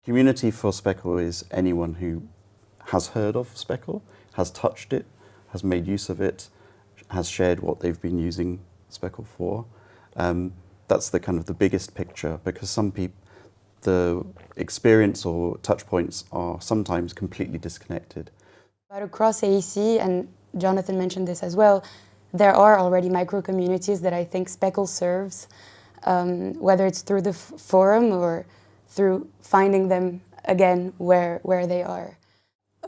Community for Speckle is anyone who has heard of Speckle, has touched it, has made use of it, has shared what they've been using Speckle for. That's the kind of the biggest picture, because some people, the experience or touch points are sometimes completely disconnected. But across AEC, and Jonathan mentioned this as well, there are already micro communities that I think Speckle serves, whether it's through the forum or through finding them again where they are.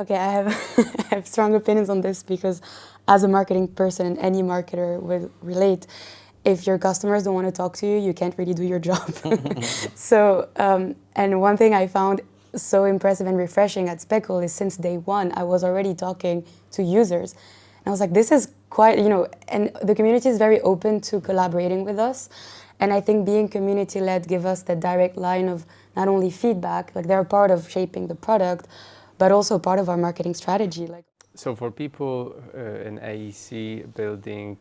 Okay, I have I have strong opinions on this, because as a marketing person, and any marketer will relate, if your customers don't want to talk to you, you can't really do your job. So, and one thing I found so impressive and refreshing at Speckle is since day one, I was already talking to users. And I was like, this is quite, and the community is very open to collaborating with us. And I think being community-led gives us that direct line of not only feedback, like they're part of shaping the product, but also part of our marketing strategy. So for people in AEC building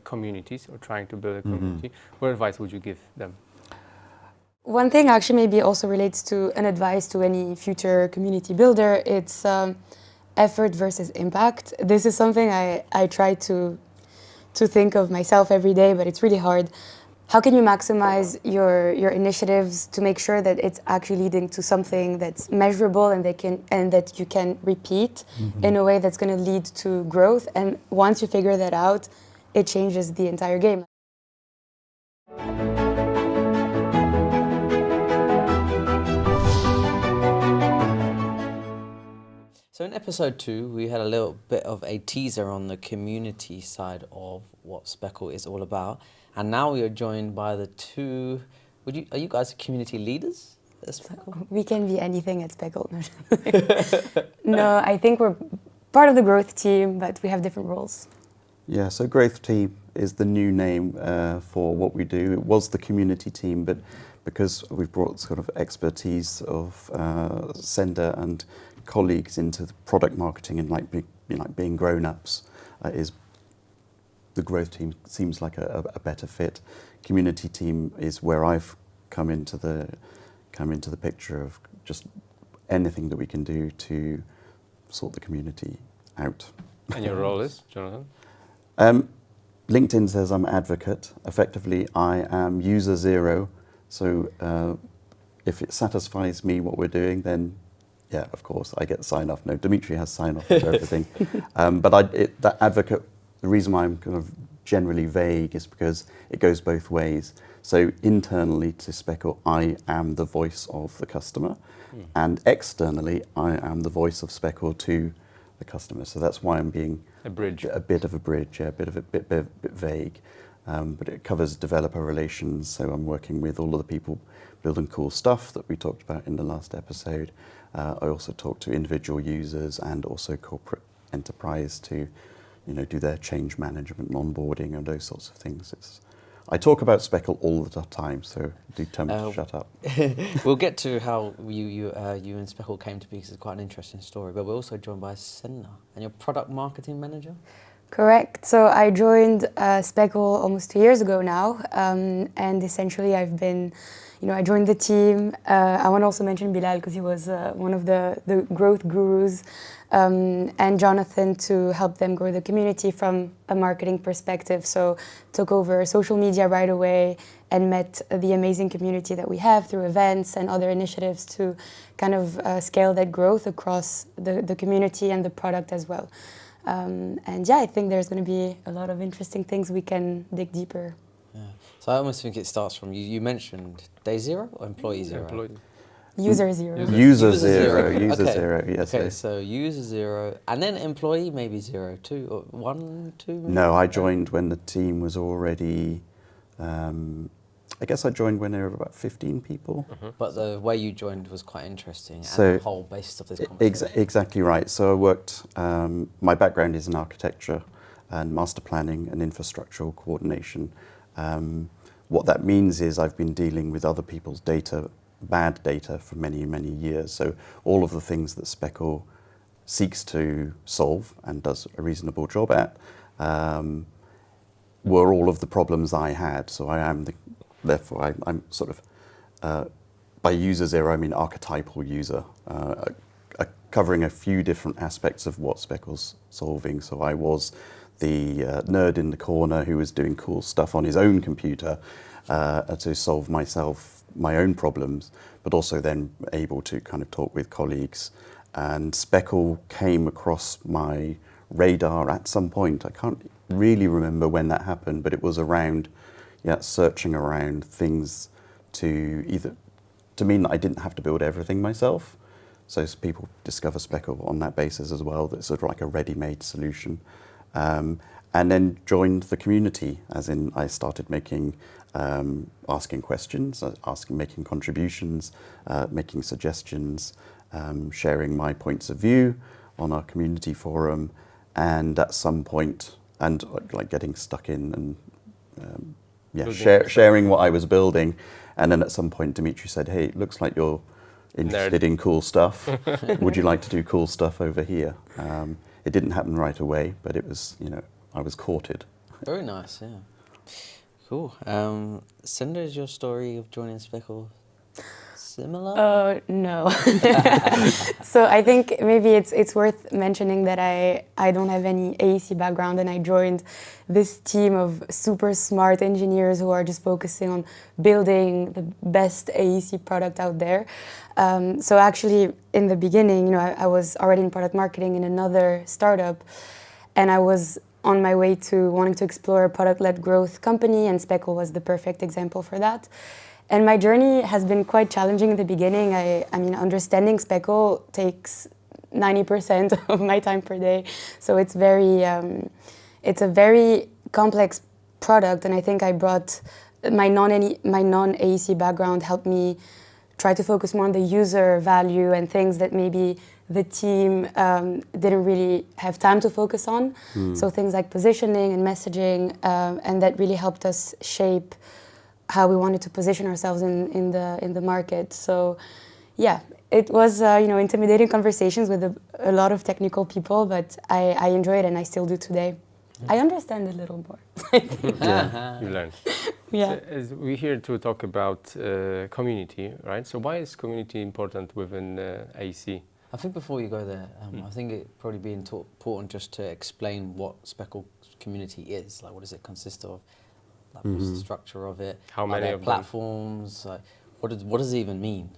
communities or trying to build a community, what advice would you give them? One thing actually maybe also relates to an advice to any future community builder. It's effort versus impact. This is something I try to think of myself every day, but it's really hard. How can you maximize your initiatives to make sure that it's actually leading to something that's measurable and that you can repeat in a way that's going to lead to growth? And once you figure that out, it changes the entire game. So in episode 2, we had a little bit of a teaser on the community side of what Speckle is all about. And now we are joined by the two, are you guys community leaders at Speckle? We can be anything at Speckle. No, I think we're part of the growth team, but we have different roles. Yeah, so growth team is the new name for what we do. It was the community team, but because we've brought sort of expertise of Senda and colleagues into the product marketing and being grown-ups, is the growth team seems like a better fit. Community team is where I've come into the picture of just anything that we can do to sort the community out. And your role is, Jonathan? LinkedIn says I'm advocate. Effectively, I am user zero. So if it satisfies me what we're doing, then yeah, of course, I get sign off. No, Dimitri has sign off for everything. But that advocate, the reason why I'm kind of generally vague is because it goes both ways. So internally to Speckle, I am the voice of the customer, and externally, I am the voice of Speckle to the customer. So that's why I'm being a bit of a bridge, yeah, a bit vague. But it covers developer relations. So I'm working with all of the people building cool stuff that we talked about in the last episode. I also talk to individual users and also corporate enterprise to, do their change management, onboarding, and those sorts of things. I talk about Speckle all the time, so do tell me to shut up. We'll get to how you and Speckle came to be, because it's quite an interesting story. But we're also joined by Senda, and your product marketing manager. Correct. So I joined Speckle almost 2 years ago now, and essentially I've been, I joined the team. I want to also mention Bilal, because he was one of the growth gurus, and Jonathan to help them grow the community from a marketing perspective. So took over social media right away and met the amazing community that we have through events and other initiatives to kind of scale that growth across the community and the product as well. And yeah, I think there's going to be a lot of interesting things we can dig deeper. Yeah. So I almost think it starts from, you mentioned day zero or employee zero? User zero. User zero, yes. Okay, so user zero, and then employee maybe 0, 2, or 1, 2? Maybe? No, I joined when the team was already, I guess I joined when there were about 15 people. But the way you joined was quite interesting, so, and the whole basis of this conversation. Exactly right. So I worked, my background is in architecture and master planning and infrastructural coordination. What that means is I've been dealing with other people's data, bad data, for many, many years. So all of the things that Speckle seeks to solve and does a reasonable job at were all of the problems I had. So I am therefore I'm sort of by user zero, I mean archetypal user, covering a few different aspects of what Speckle's solving. So I was the nerd in the corner who was doing cool stuff on his own computer to solve my own problems, but also then able to kind of talk with colleagues. And Speckle came across my radar at some point. I can't really remember when that happened, but it was around, searching around things to mean that I didn't have to build everything myself. So people discover Speckle on that basis as well. That's sort of like a ready-made solution. And then joined the community, as in I started making, asking questions, making contributions, making suggestions, sharing my points of view on our community forum, and at some point, and like getting stuck in and sharing what I was building. And then at some point, Dimitri said, "Hey, it looks like you're interested in cool stuff. Would you like to do cool stuff over here?" It didn't happen right away, but it was, I was courted. Very nice, yeah. Cool. Senda, is your story of joining Speckle similar? No. So I think maybe it's worth mentioning that I don't have any AEC background, and I joined this team of super smart engineers who are just focusing on building the best AEC product out there. So actually, in the beginning, I was already in product marketing in another startup, and I was on my way to wanting to explore a product-led growth company, and Speckle was the perfect example for that. And my journey has been quite challenging in the beginning. I mean, understanding Speckle takes 90% of my time per day. So it's a very complex product, and I think I brought my non-AEC background helped me try to focus more on the user value and things that maybe the team didn't really have time to focus on. So things like positioning and messaging, and that really helped us shape how we wanted to position ourselves in the market. So yeah, it was intimidating conversations with a lot of technical people, but I enjoyed it, and I still do today. I understand a little more. You learn. Yeah. So, as we're here to talk about community, right? So why is community important within AEC? I think before you go there, I think it'd probably be important just to explain what Speckle community is. Like, what does it consist of? Like, what's the structure of it? How many Are there of them? platforms? Like, what does it even mean?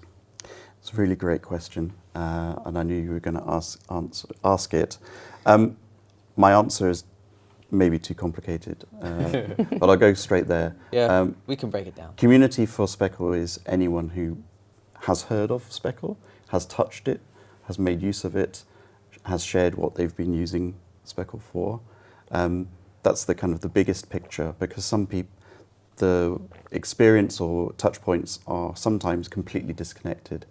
It's a really great question, and I knew you were going to ask it. My answer is maybe too complicated, but I'll go straight there. Yeah, we can break it down. Community for Speckle is anyone who has heard of Speckle, has touched it, has made use of it, has shared what they've been using Speckle for. That's the kind of the biggest picture, because some people, the experience or touch points are sometimes completely disconnected.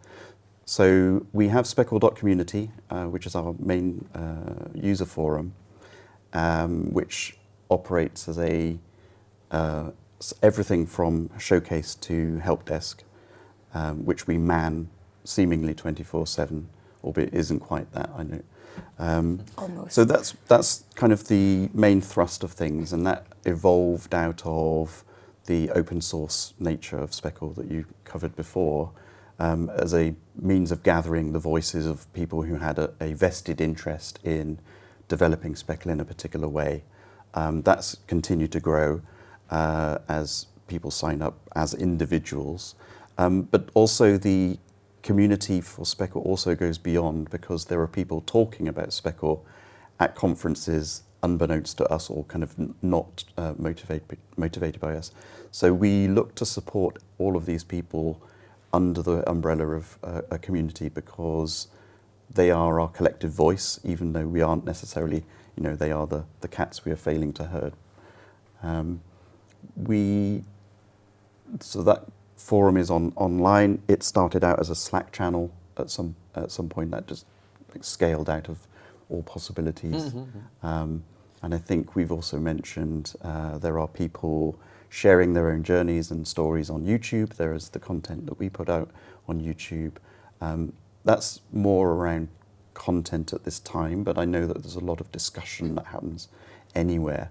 So we have Speckle.community, which is our main user forum, which operates as everything from showcase to help desk, which we man seemingly 24/7, albeit isn't quite that, I know. Almost. So that's kind of the main thrust of things, and that evolved out of the open source nature of Speckle that you covered before, as a means of gathering the voices of people who had a vested interest in developing Speckle in a particular way. That's continued to grow as people sign up as individuals, but also the community for Speckle also goes beyond, because there are people talking about Speckle at conferences unbeknownst to us, or kind of not motivated by us. So we look to support all of these people under the umbrella of a community, because they are our collective voice, even though we aren't necessarily, they are the cats we are failing to herd. So that forum is online. It started out as a Slack channel at some point that just scaled out of all possibilities. And I think we've also mentioned there are people sharing their own journeys and stories on YouTube. There is the content that we put out on YouTube. That's more around content at this time, but I know that there's a lot of discussion that happens anywhere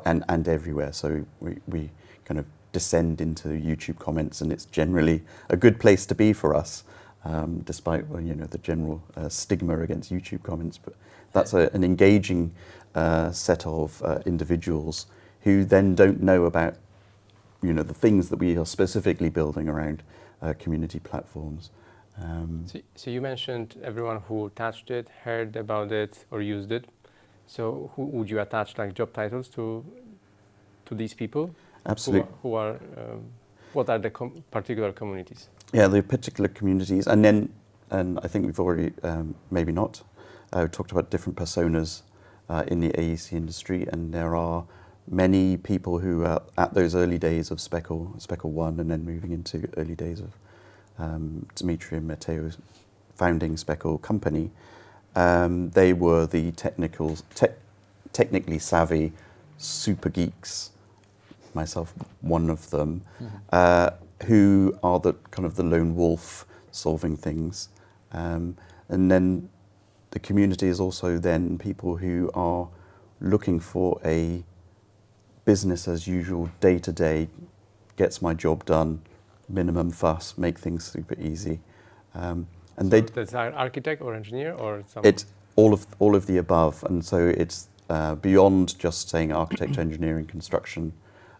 and everywhere. So we kind of descend into YouTube comments, and it's generally a good place to be for us, despite the general stigma against YouTube comments. But that's an engaging set of individuals who then don't know about the things that we are specifically building around community platforms. So you mentioned everyone who touched it, heard about it, or used it. So who would you attach like job titles to these people? Absolutely. What are the particular communities? Yeah, the particular communities, and I think we've already maybe not talked about different personas in the AEC industry, and there are many people who are at those early days of Speckle 1, and then moving into early days of Dimitri and Matteo founding Speckle company. They were the technically savvy super geeks, myself one of them, who are the kind of the lone wolf solving things. And then the community is also then people who are looking for a business as usual, day to day, gets my job done, minimum fuss, make things super easy. And so that's an architect or engineer or something? It's all of the above, and so it's beyond just saying architecture, engineering, construction.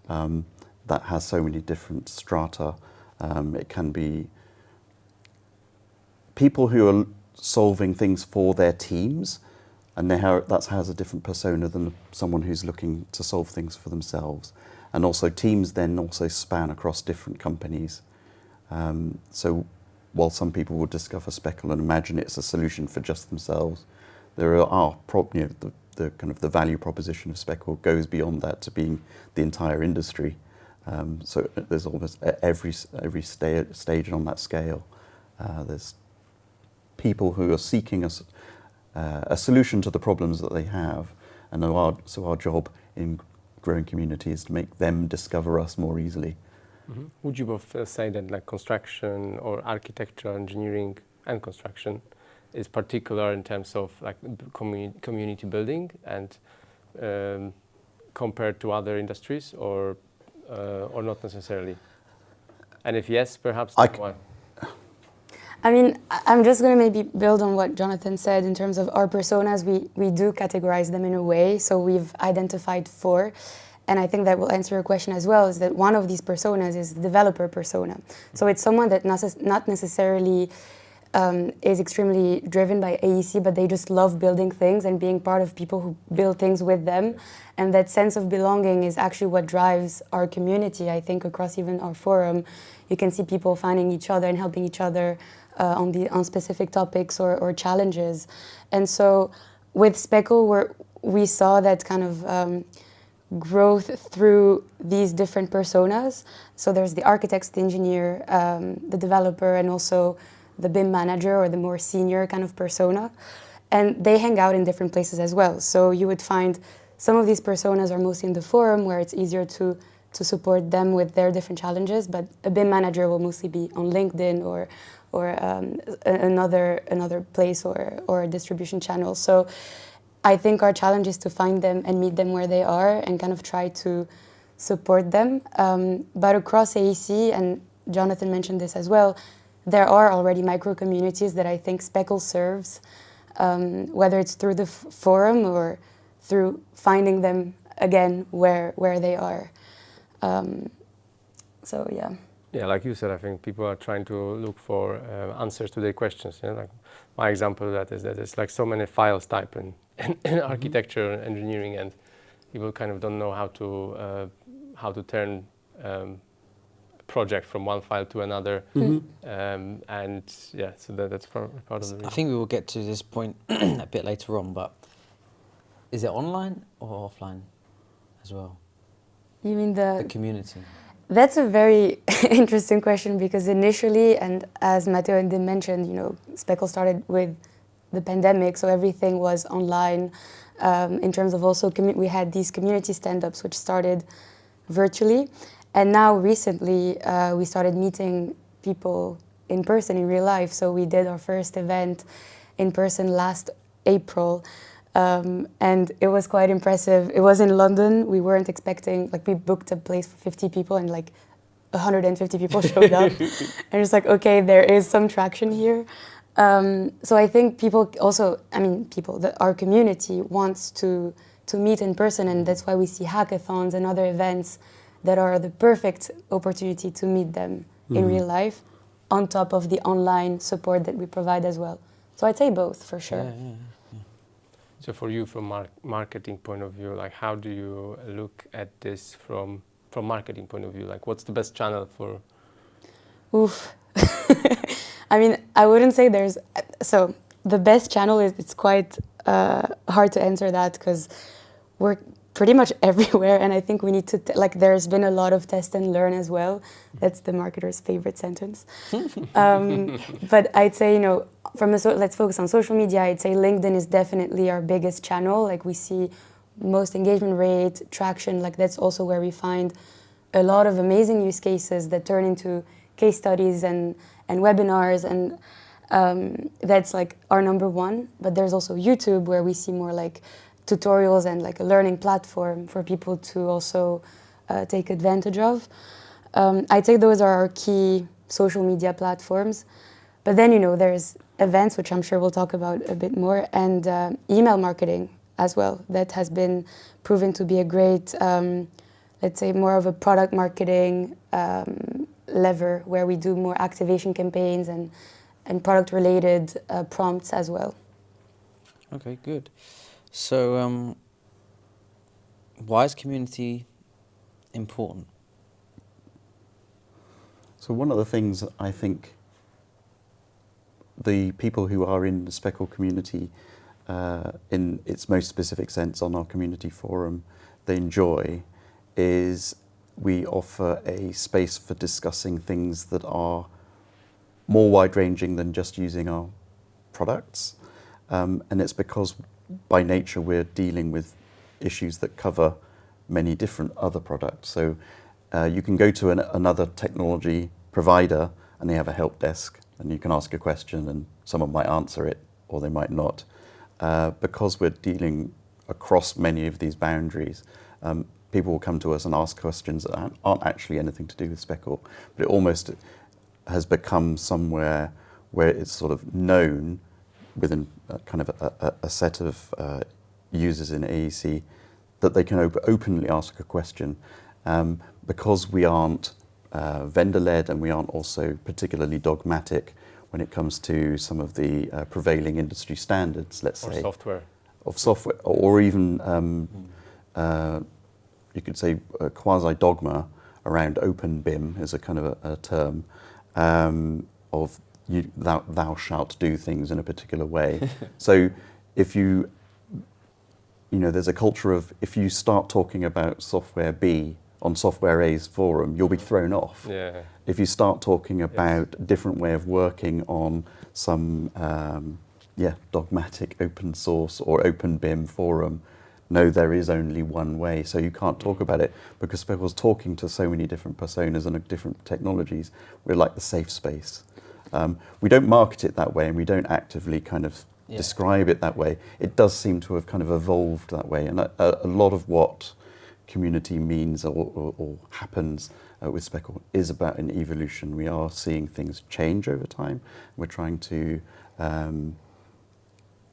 That has so many different strata. It can be people who are solving things for their teams, and that has a different persona than someone who's looking to solve things for themselves. And also teams then also span across different companies. So while some people will discover Speckle and imagine it's a solution for just themselves, there are the kind of the value proposition of Speckle goes beyond that to being the entire industry. So there's almost every stage on that scale. There's people who are seeking a solution to the problems that they have, and so our job in growing community is to make them discover us more easily. Mm-hmm. Would you both say that like construction or architecture, engineering and construction is particular in terms of like community building and compared to other industries, or not necessarily? And if yes, perhaps why? I mean, I'm just going to maybe build on what Jonathan said in terms of our personas. We do categorize them in a way. So we've identified 4. And I think that will answer your question as well, is that one of these personas is the developer persona. So it's someone that not necessarily is extremely driven by AEC, but they just love building things and being part of people who build things with them. And that sense of belonging is actually what drives our community. I think across even our forum, you can see people finding each other and helping each other on specific topics or challenges. And so with Speckle, we saw that kind of growth through these different personas. So there's the architect, the engineer, the developer, and also the BIM manager or the more senior kind of persona. And they hang out in different places as well. So you would find some of these personas are mostly in the forum where it's easier to support them with their different challenges, but a BIM manager will mostly be on LinkedIn or another place or a distribution channel. So I think our challenge is to find them and meet them where they are and kind of try to support them. But across AEC, and Jonathan mentioned this as well, there are already micro communities that I think Speckle serves, whether it's through the forum or through finding them again where they are. So yeah. Yeah, like you said, I think people are trying to look for answers to their questions. You know, like my example of that is that there's like so many files typed in architecture and engineering, and people kind of don't know how to turn a project from one file to another. And yeah, so that's part of the reason. I think we will get to this point a bit later on, but is it online or offline as well? You mean The community? That's a very interesting question, because initially, and as Matteo and Dim mentioned, Speckle started with the pandemic, so everything was online. In terms of also, we had these community stand-ups which started virtually, and now recently we started meeting people in person in real life. So we did our first event in person last April, And it was quite impressive. It was in London. We weren't expecting, like we booked a place for 50 people and like 150 people showed up. And it's like, okay, there is some traction here. So I think people also, our community wants to meet in person, and that's why we see hackathons and other events that are the perfect opportunity to meet them in real life, on top of the online support that we provide as well. So I'd say both, for sure. Yeah. So for you, from marketing point of view, like how do you look at this from marketing point of view? Like what's the best channel for? Oof. I mean, I wouldn't say there's, so the best channel is, it's quite hard to answer that because we're pretty much everywhere, and I think we need to, there's been a lot of test and learn as well. That's the marketer's favorite sentence. But I'd say, let's focus on social media. I'd say LinkedIn is definitely our biggest channel. Like we see most engagement rate, traction, like that's also where we find a lot of amazing use cases that turn into case studies and webinars, and that's like our number one. But there's also YouTube, where we see more like tutorials and like a learning platform for people to also take advantage of. I'd say those are our key social media platforms. But then, there's events, which I'm sure we'll talk about a bit more, and email marketing as well. That has been proven to be a great, let's say, more of a product marketing lever, where we do more activation campaigns and product-related prompts as well. Okay, good. So, why is community important? So one of the things I think the people who are in the Speckle community, in its most specific sense on our community forum, they enjoy is we offer a space for discussing things that are more wide-ranging than just using our products. And it's because by nature we're dealing with issues that cover many different other products. So you can go to another technology provider and they have a help desk, and you can ask a question and someone might answer it or they might not. Because we're dealing across many of these boundaries, people will come to us and ask questions that aren't actually anything to do with Speckle, but it almost has become somewhere where it's sort of known within kind of a set of users in AEC that they can openly ask a question. Because we aren't vendor-led and we aren't also particularly dogmatic when it comes to some of the prevailing industry standards, let's say. Of software, or even you could say a quasi-dogma around open BIM is a kind of a term of thou shalt do things in a particular way. So if there's a culture of, if you start talking about software B on software A's forum, you'll be thrown off. Yeah. If you start talking about a different way of working on some dogmatic open source or open BIM forum, no, there is only one way, so you can't talk about it, because Speckle's talking to so many different personas and different technologies. We're like the safe space. We don't market it that way, and we don't actively kind of describe it that way. It does seem to have kind of evolved that way, and a lot of what community means or happens with Speckle is about an evolution. We are seeing things change over time. We're trying to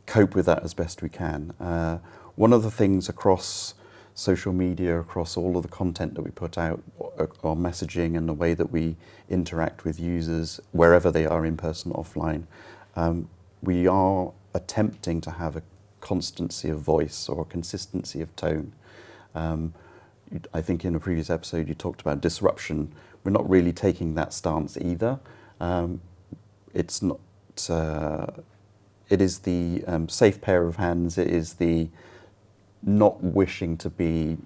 cope with that as best we can. One of the things across social media, across all of the content that we put out, our messaging and the way that we interact with users, wherever they are, in person, offline, we are attempting to have a constancy of voice or a consistency of tone. I think in a previous episode you talked about disruption. We're not really taking that stance either. It's not. It is the safe pair of hands. It is the not wishing to be,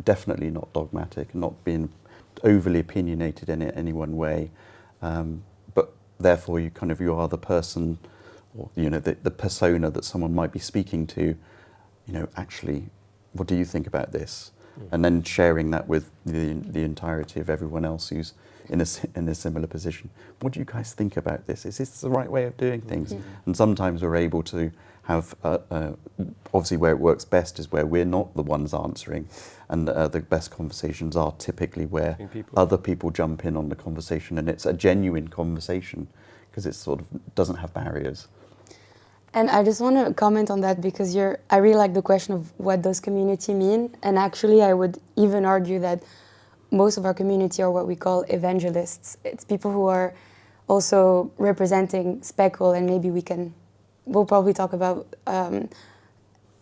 definitely not dogmatic, not being overly opinionated in any one way, but therefore you are the person, or the persona that someone might be speaking to. Actually, what do you think about this? And then sharing that with the entirety of everyone else who's in a similar position. What do you guys think about this? Is this the right way of doing things? And sometimes we're able to have, obviously where it works best is where we're not the ones answering, and the best conversations are typically where other people jump in on the conversation, and it's a genuine conversation because it sort of doesn't have barriers. And I just want to comment on that because I really like the question of what does community mean, and actually I would even argue that most of our community are what we call evangelists. It's people who are also representing Speckle, and maybe we'll probably talk about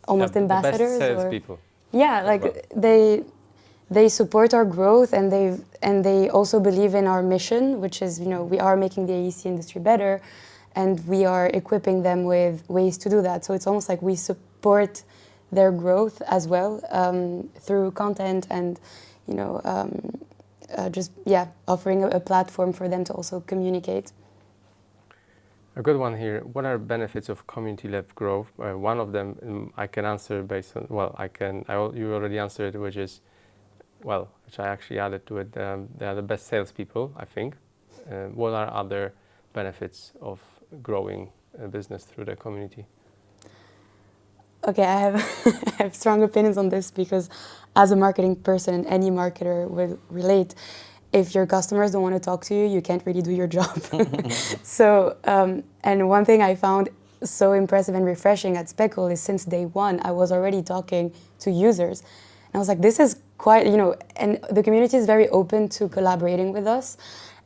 almost ambassadors. The best salespeople. Yeah, like they support our growth, and they also believe in our mission, which is, we are making the AEC industry better, and we are equipping them with ways to do that. So it's almost like we support their growth as well through content and, offering a platform for them to also communicate. A good one here. What are benefits of community-led growth? One of them I can answer based on, you already answered, which is, which I actually added to it, they are the best salespeople, I think. What are other benefits of growing a business through the community? Okay, I have strong opinions on this because as a marketing person, and any marketer will relate, if your customers don't want to talk to you, you can't really do your job. So, and one thing I found so impressive and refreshing at Speckle is since day one, I was already talking to users. And I was like, this is quite, and the community is very open to collaborating with us.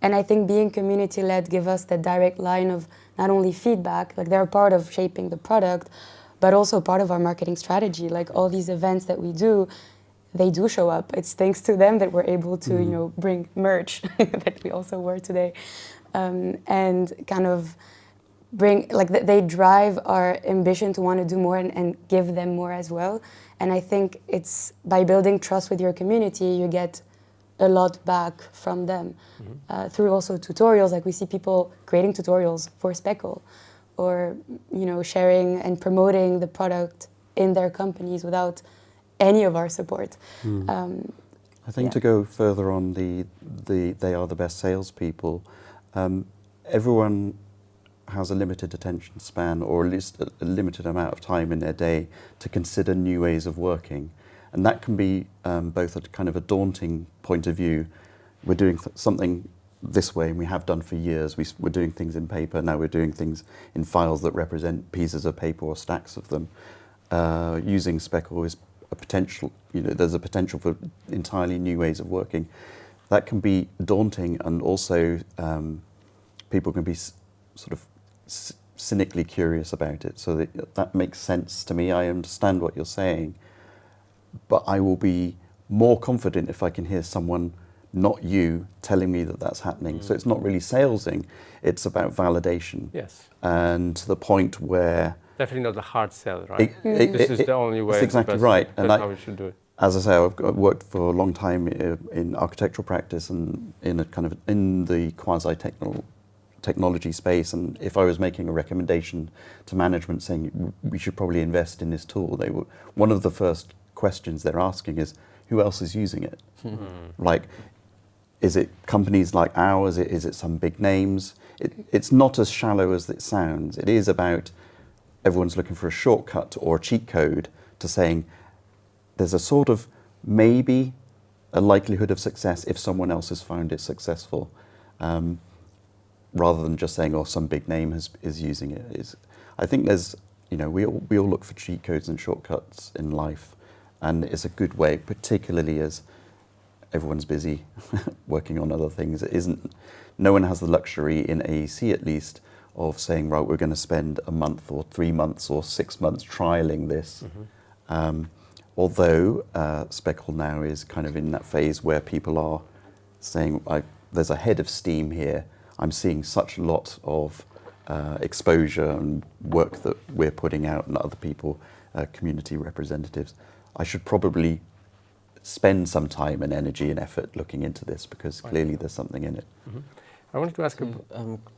And I think being community-led gives us that direct line of not only feedback, like they're a part of shaping the product, but also part of our marketing strategy. Like all these events that we do, they do show up. It's thanks to them that we're able to, bring merch that we also wore today, and kind of bring, they drive our ambition to want to do more and give them more as well. And I think it's by building trust with your community, you get a lot back from them through also tutorials. Like we see people creating tutorials for Speckle, or sharing and promoting the product in their companies without any of our support. I think to go further on they are the best salespeople. Everyone has a limited attention span, or at least a limited amount of time in their day to consider new ways of working. And that can be both a kind of a daunting point of view. We're doing something this way, and we have done for years. We're doing things in paper, now we're doing things in files that represent pieces of paper or stacks of them. Using Speckle is a potential, there's a potential for entirely new ways of working. That can be daunting, and also people can be sort of cynically curious about it. So that makes sense to me. I understand what you're saying, but I will be more confident if I can hear someone, not you, telling me that that's happening. So it's not really salesing, it's about validation. Yes. And to the point where... Definitely not the hard sell, right? This is the only way. That's exactly right. That's how we should do it. As I say, I've worked for a long time in architectural practice and in the quasi-technology space. And if I was making a recommendation to management saying we should probably invest in this tool, one of the first questions they're asking is, who else is using it? Like, is it companies like ours? Is it some big names? It's not as shallow as it sounds. It is about everyone's looking for a shortcut or a cheat code to saying there's a sort of maybe a likelihood of success if someone else has found it successful, rather than just saying, oh, some big name is using it. I think there's, we all look for cheat codes and shortcuts in life, and it's a good way, particularly as everyone's busy working on other things. No one has the luxury, in AEC at least, of saying, right, we're going to spend a month or 3 months or 6 months trialing this. Although Speckle now is kind of in that phase where people are saying, there's a head of steam here. I'm seeing such a lot of exposure and work that we're putting out, and other people, community representatives. I should probably spend some time and energy and effort looking into this, because clearly there's something in it. I wanted to ask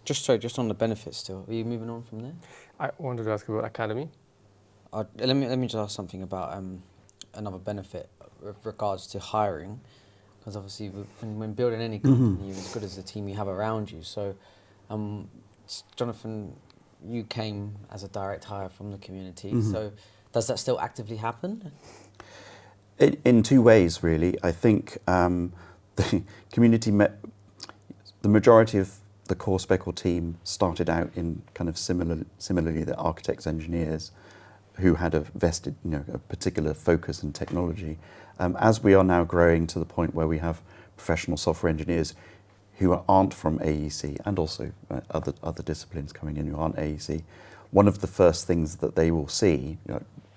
just on the benefits still. Are you moving on from there? I wanted to ask about Academy. Let me just ask something about another benefit with regards to hiring. because obviously when building any company, you're as good as the team you have around you. So, Jonathan, you came as a direct hire from the community. So, does that still actively happen? In two ways, really. I think the community the majority of the core Speckle team started out in kind of similarly the architects, engineers, who had a vested, a particular focus in technology. As we are now growing to the point where we have professional software engineers who aren't from AEC, and also other disciplines coming in who aren't AEC, one of the first things that they will see,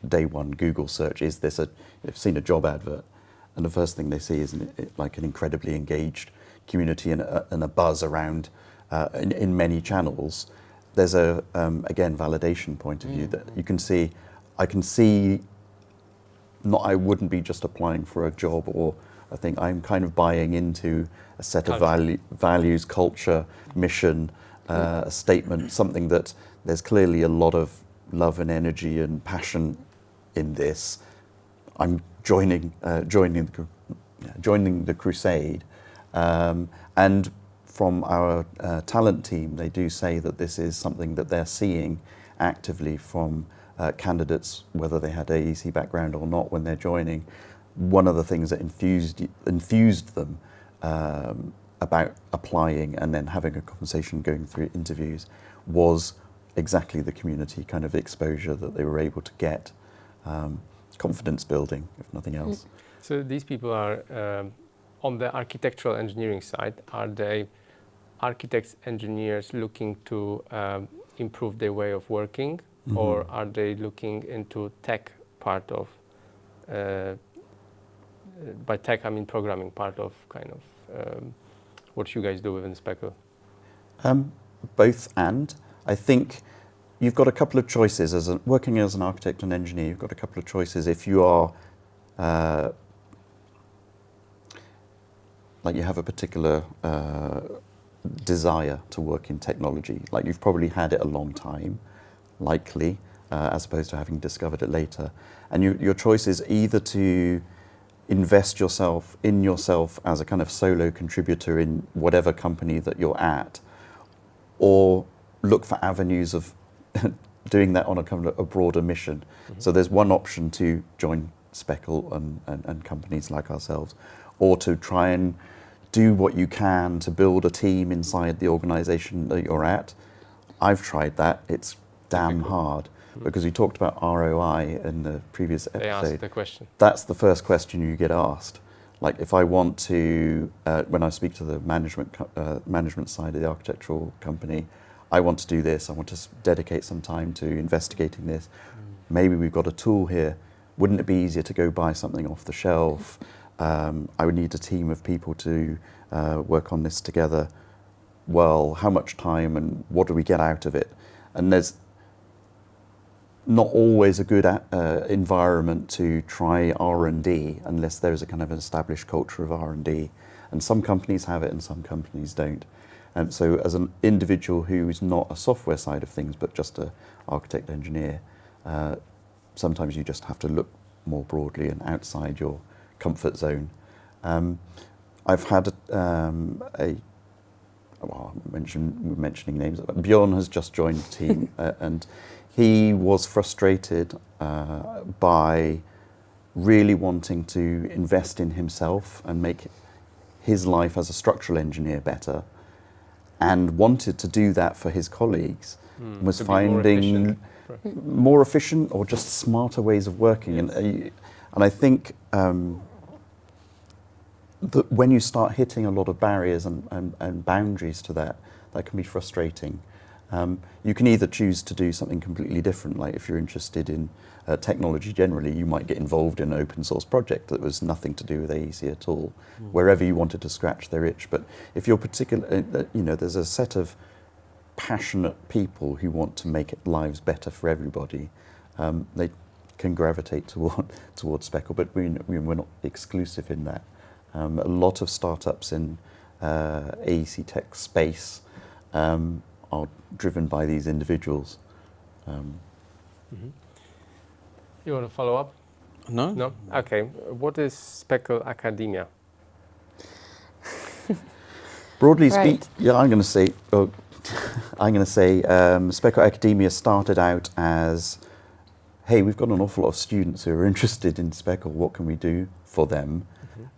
day one Google search, is this they've seen a job advert, and the first thing they see is like an incredibly engaged community and a buzz around in many channels. There's again, validation point of view that you can see. I can see, I wouldn't be just applying for a job or a thing. I'm kind of buying into a set of values, culture, mission, a statement, something that there's clearly a lot of love and energy and passion in this. I'm joining the crusade, and from our talent team, they do say that this is something that they're seeing actively from candidates, whether they had AEC background or not, when they're joining. One of the things that infused them about applying and then having a conversation, going through interviews, was exactly the community kind of exposure that they were able to get. Confidence building, if nothing else. So these people are on the architectural engineering side. Are they architects, engineers looking to improve their way of working, or are they looking into tech part of, by tech I mean programming part of kind of what you guys do within Speckle? Both, and I think you've got a couple of choices working as an architect and engineer. You've got a couple of choices. If you are like you have a particular desire to work in technology, like you've probably had it a long time, likely, as opposed to having discovered it later. And your choice is either to invest yourself as a kind of solo contributor in whatever company that you're at, or look for avenues of doing that on a kind of a broader mission. So there's one option to join Speckle and companies like ourselves, or to try and do what you can to build a team inside the organization that you're at. I've tried that. It's damn hard, because we talked about ROI in the previous episode. They asked the question. That's the first question you get asked. Like, if I want to, when I speak to the management side of the architectural company, I want to do this, I want to dedicate some time to investigating this. Maybe we've got a tool here. Wouldn't it be easier to go buy something off the shelf? I would need a team of people to work on this together. Well, how much time and what do we get out of it? And there's not always a good environment to try R&D unless there's a kind of an established culture of R&D. And some companies have it and some companies don't. And so as an individual who is not a software side of things, but just an architect engineer, sometimes you just have to look more broadly and outside your comfort zone. I've had mentioning names. Bjorn has just joined the team, and he was frustrated by really wanting to invest in himself and make his life as a structural engineer better, and wanted to do that for his colleagues. Was finding more efficient or just smarter ways of working. Yes. And I think that when you start hitting a lot of barriers and boundaries to that can be frustrating. You can either choose to do something completely different, like if you're interested in technology generally, you might get involved in an open source project that was nothing to do with AEC at all, wherever you wanted to scratch their itch. But if you're there's a set of passionate people who want to make lives better for everybody, they can gravitate towards Speckle, but we're not exclusive in that. A lot of startups in AEC tech space are driven by these individuals. You want to follow up? No. No? Okay. What is Speckle Academia? Broadly Right. yeah, I'm going to say, Speckle Academia started out as, hey, we've got an awful lot of students who are interested in Speckle. What can we do for them?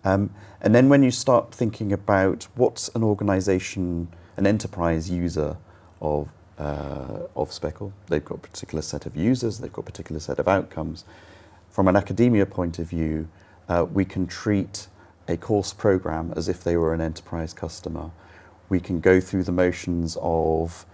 And then when you start thinking about what's an organisation, an enterprise user of Speckle, they've got a particular set of users, they've got a particular set of outcomes. From an academia point of view, we can treat a course program as if they were an enterprise customer. We can go through the motions of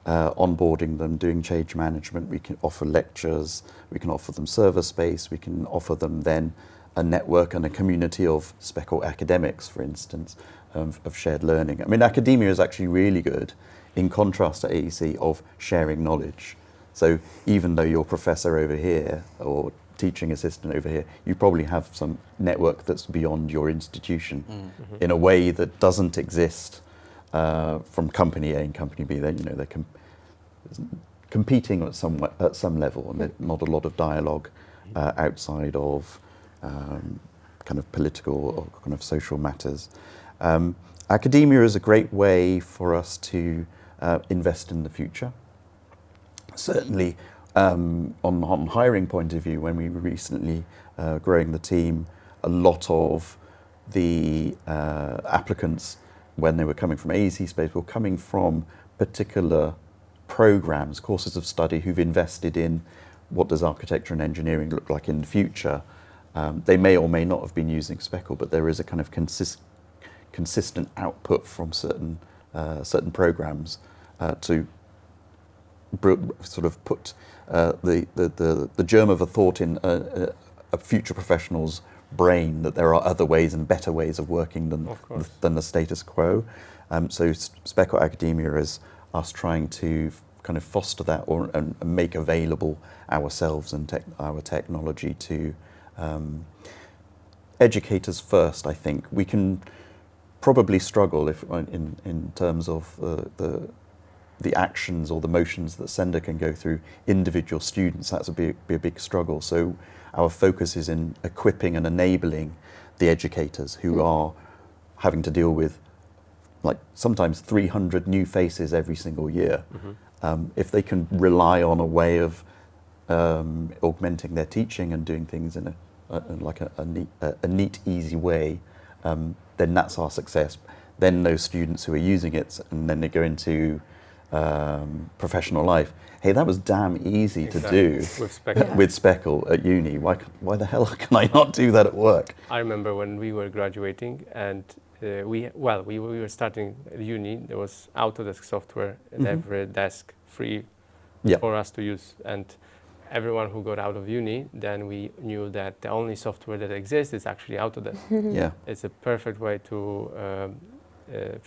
onboarding them, doing change management. We can offer lectures, we can offer them server space, we can offer them then a network and a community of Speckle academics, for instance, of shared learning. I mean, academia is actually really good, in contrast to AEC, of sharing knowledge. So even though you're professor over here or teaching assistant over here, you probably have some network that's beyond your institution in a way that doesn't exist from company A and company B. They're competing at some level, and there's not a lot of dialogue outside of kind of political or kind of social matters. Academia is a great way for us to invest in the future. Certainly, on hiring point of view, when we were recently growing the team, a lot of the applicants, when they were coming from AEC space, were coming from particular programs, courses of study, who've invested in what does architecture and engineering look like in the future. They may or may not have been using Speckle, but there is a kind of consistent output from certain programs to sort of put the germ of a thought in a future professional's brain that there are other ways and better ways of working than the status quo. So Speckle Academia is us trying to kind of foster that and make available ourselves and our technology to educators first. I think we can probably struggle if in terms of the actions or the motions that Senda can go through individual students. That's be a big struggle. So our focus is in equipping and enabling the educators who are having to deal with like sometimes 300 new faces every single year. If they can rely on a way of augmenting their teaching and doing things in a neat, easy way, then that's our success. Then those students who are using it and then they go into professional life, hey, that was damn easy to do with Speckle at uni. Why the hell can I not do that at work? I remember when we were graduating and we were starting at uni, there was Autodesk software in every desk free for us to use, and everyone who got out of uni, then we knew that the only software that exists is actually Autodesk. It's a perfect way to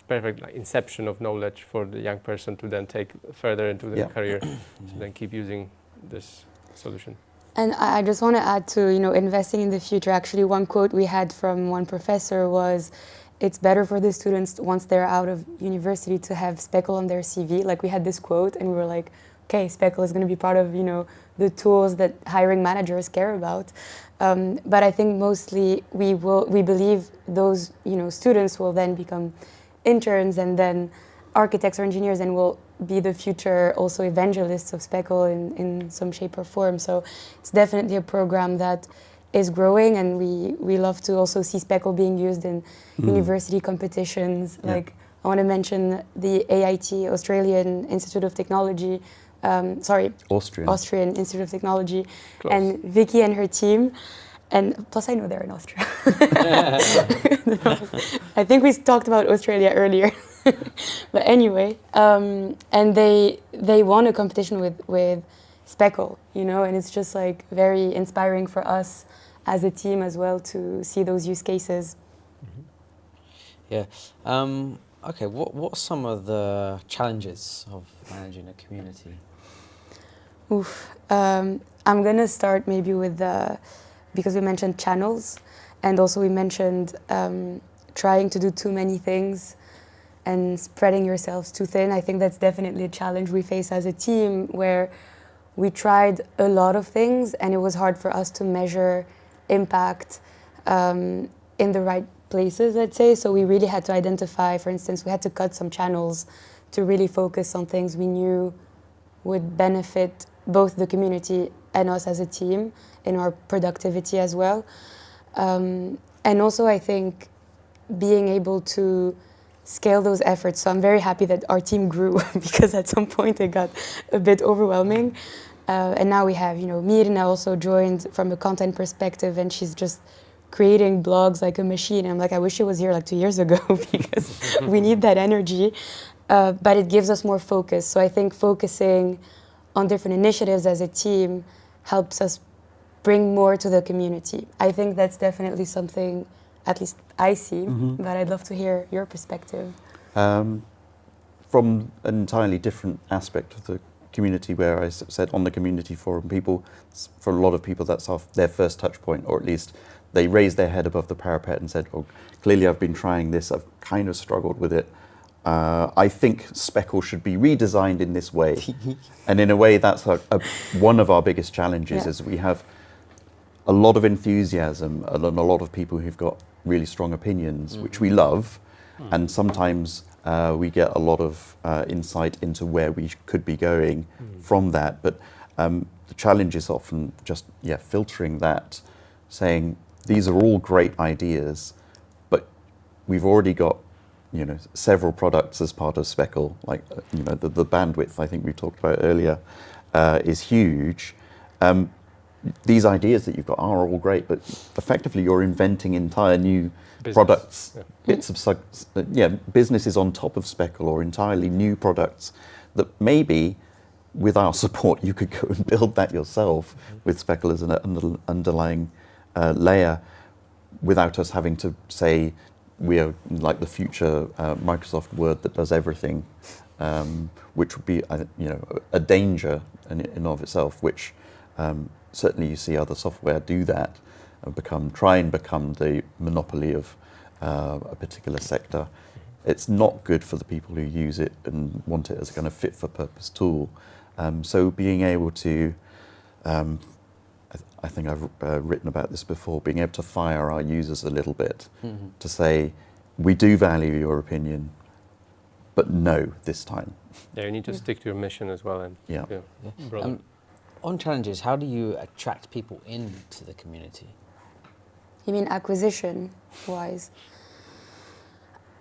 perfect inception of knowledge for the young person to then take further into their career, to then keep using this solution. And I just want to add to, investing in the future. Actually, one quote we had from one professor was, it's better for the students once they're out of university to have Speckle on their CV. Like, we had this quote and we were like, okay, Speckle is going to be part of, the tools that hiring managers care about. But I think mostly we believe those, students will then become interns and then architects or engineers and will be the future also evangelists of Speckle in some shape or form. So it's definitely a program that is growing, and we love to also see Speckle being used in university competitions. Like, I want to mention the AIT, Australian Institute of Technology, Austrian Institute of Technology. Close. And Vicky and her team, and plus I know they're in Austria. I think we talked about Australia earlier. But anyway, and they won a competition with Speckle, and it's just like very inspiring for us as a team as well to see those use cases. Yeah. Okay, what are some of the challenges of managing a community? I'm going to start maybe with because we mentioned channels, and also we mentioned trying to do too many things and spreading yourselves too thin. I think that's definitely a challenge we face as a team, where we tried a lot of things and it was hard for us to measure impact in the right places, I'd say. So we really had to identify, for instance, we had to cut some channels to really focus on things we knew would benefit both the community and us as a team in our productivity as well. And also, I think being able to scale those efforts. So I'm very happy that our team grew because at some point it got a bit overwhelming. And now we have, Mirna also joined from a content perspective, and she's just creating blogs like a machine. I'm like, I wish she was here like 2 years ago because we need that energy. But it gives us more focus. So I think focusing on different initiatives as a team helps us bring more to the community. I think that's definitely something, at least I see, but I'd love to hear your perspective. From an entirely different aspect of the community, where I said on the community forum, people, for a lot of people, that's their first touch point, or at least they raised their head above the parapet and said, oh, clearly I've been trying this, I've kind of struggled with it. I think Speckle should be redesigned in this way. And in a way, that's one of our biggest challenges, is we have a lot of enthusiasm and a lot of people who've got really strong opinions, which we love. And sometimes we get a lot of insight into where we could be going from that. But the challenge is often just filtering that, saying these are all great ideas, but we've already got several products as part of Speckle. Like the bandwidth I think we talked about earlier is huge. These ideas that you've got are all great, but effectively you're inventing entire new products, bits of businesses on top of Speckle, or entirely new products that maybe with our support you could go and build that yourself with Speckle as an underlying layer, without us having to say we are like the future Microsoft Word that does everything, which would be a danger in of itself, which certainly you see other software do that and try and become the monopoly of a particular sector. It's not good for the people who use it and want it as a kind of fit for purpose tool. So being able to, I think I've written about this before, being able to fire our users a little bit to say, we do value your opinion, but no this time. Yeah, you need to stick to your mission as well. And on challenges, how do you attract people into the community? You mean acquisition-wise?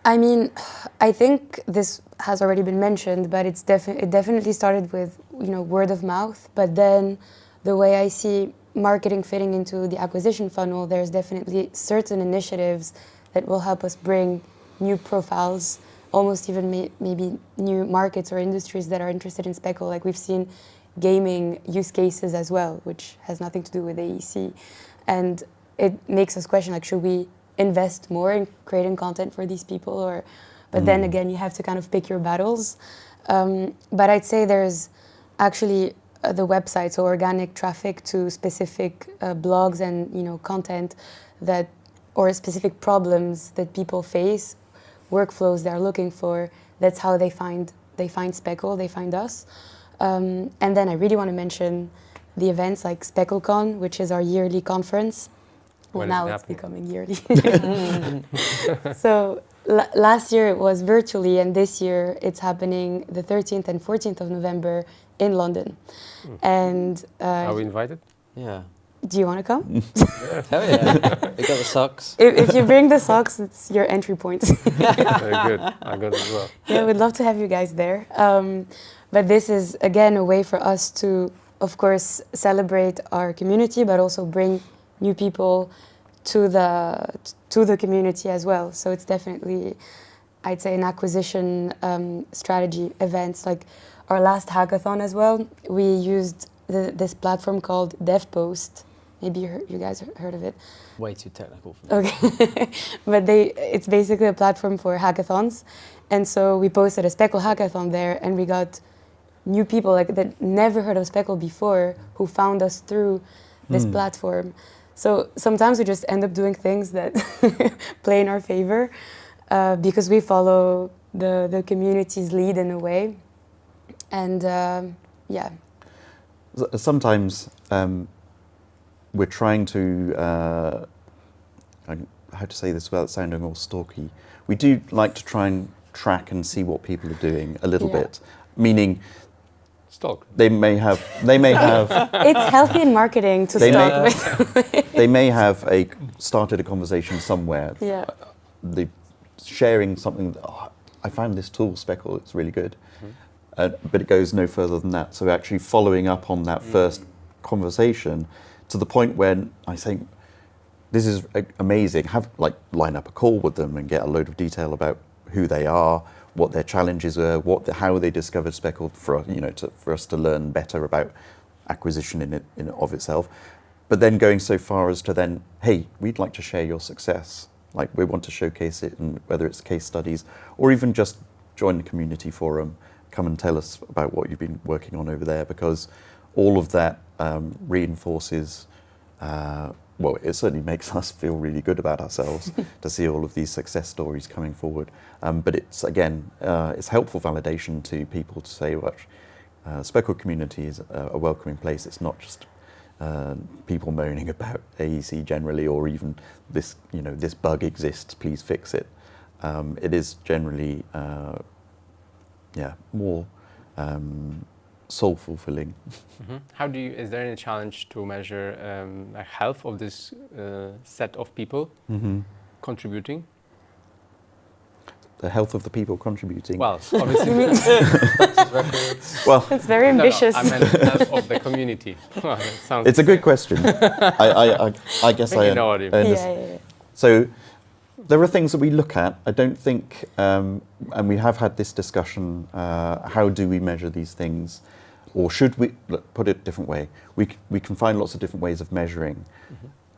I mean, I think this has already been mentioned, but it definitely started with word of mouth. But then the way I see marketing fitting into the acquisition funnel, there's definitely certain initiatives that will help us bring new profiles, almost even maybe new markets or industries that are interested in Speckle. Like we've seen gaming use cases as well, which has nothing to do with AEC. And it makes us question, like, should we invest more in creating content for these people? But then again, you have to kind of pick your battles. But I'd say there's actually the website, so organic traffic to specific blogs and content or specific problems that people face, workflows they're looking for. That's how they find Speckle, they find us. And then I really want to mention the events like SpeckleCon, which is our yearly conference. Well, now it's becoming yearly. So last year it was virtually, and this year it's happening the 13th and 14th of November in London. And are we invited? Yeah. Do you want to come? Hell yeah. We got the socks. If you bring the socks, it's your entry point. Very good. I got it as well. Yeah, we'd love to have you guys there. But this is, again, a way for us to, of course, celebrate our community, but also bring new people to the community as well. So it's definitely, I'd say, an acquisition strategy. Events like our last hackathon as well, we used this platform called DevPost. Maybe you guys heard of it. Way too technical for me. Okay, but it's basically a platform for hackathons, and so we posted a Speckle hackathon there, and we got new people that never heard of Speckle before who found us through this platform. So sometimes we just end up doing things that play in our favor because we follow the community's lead in a way, and yeah. Sometimes we're trying to how to say this without sounding all stalky. We do like to try and track and see what people are doing a little Yeah. bit, meaning Stalk. they may have It's healthy in marketing to They start may- with. they may have started a conversation somewhere. Yeah. The sharing something. Oh, I found this tool, Speckle. It's really good, but it goes no further than that. So actually following up on that first conversation to the point when I think this is amazing. Line up a call with them and get a load of detail about who they are, what their challenges are, how they discovered Speckle for for us to learn better about acquisition in of itself. But then going so far as to then, hey, we'd like to share your success. Like we want to showcase it, and whether it's case studies or even just join the community forum, come and tell us about what you've been working on over there, because all of that reinforces. Well, it certainly makes us feel really good about ourselves to see all of these success stories coming forward. But it's again, it's helpful validation to people to say, well, Speckle community is a welcoming place. It's not just people moaning about AEC generally, or even this, this bug exists, please fix it. It is generally, more soul fulfilling. How is there any challenge to measure health of this set of people contributing? The health of the people contributing. Well, obviously. Well, It's very ambitious. No, I meant health of the community. Well, that sounds it's a good question. I guess I know what you mean. Yeah. So there are things that we look at. I don't think, and we have had this discussion, how do we measure these things? Or should we, put it a different way, we can find lots of different ways of measuring.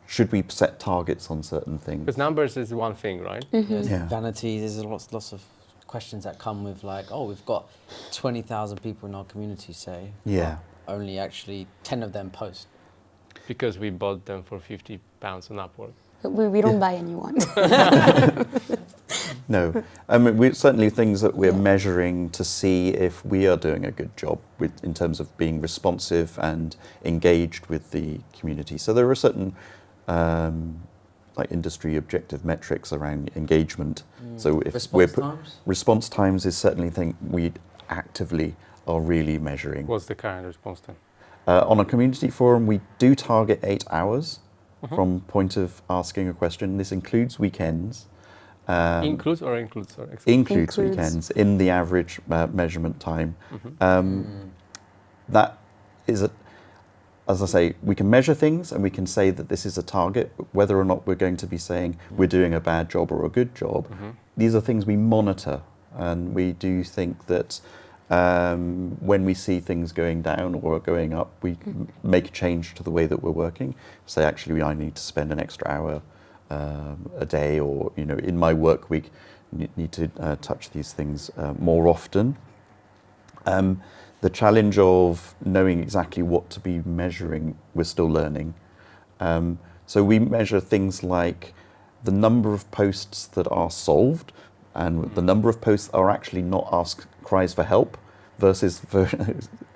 Should we set targets on certain things? Because numbers is one thing, right? There's Yeah. vanity. There's lots of questions that come with like, oh, we've got 20,000 people in our community, say. Yeah. But only actually 10 of them post. Because we bought them for £50 on Upwork. We don't buy anyone. No, I mean, certainly things that we're measuring to see if we are doing a good job in terms of being responsive and engaged with the community. So there are certain industry objective metrics around engagement. So if Response times? response times is certainly a thing we actively are really measuring. What's the current response time? On a community forum, we do target 8 hours from point of asking a question. This includes weekends. Includes. Sorry, Includes weekends in the average measurement time. That is, as I say, we can measure things and we can say that this is a target. Whether or not we're going to be saying we're doing a bad job or a good job, these are things we monitor, and we do think that when we see things going down or going up, we make a change to the way that we're working. Say, actually, I need to spend an extra hour a day, or in my work week, need to touch these things more often. The challenge of knowing exactly what to be measuring, we're still learning. So we measure things like the number of posts that are solved, and the number of posts that are actually not cries for help, versus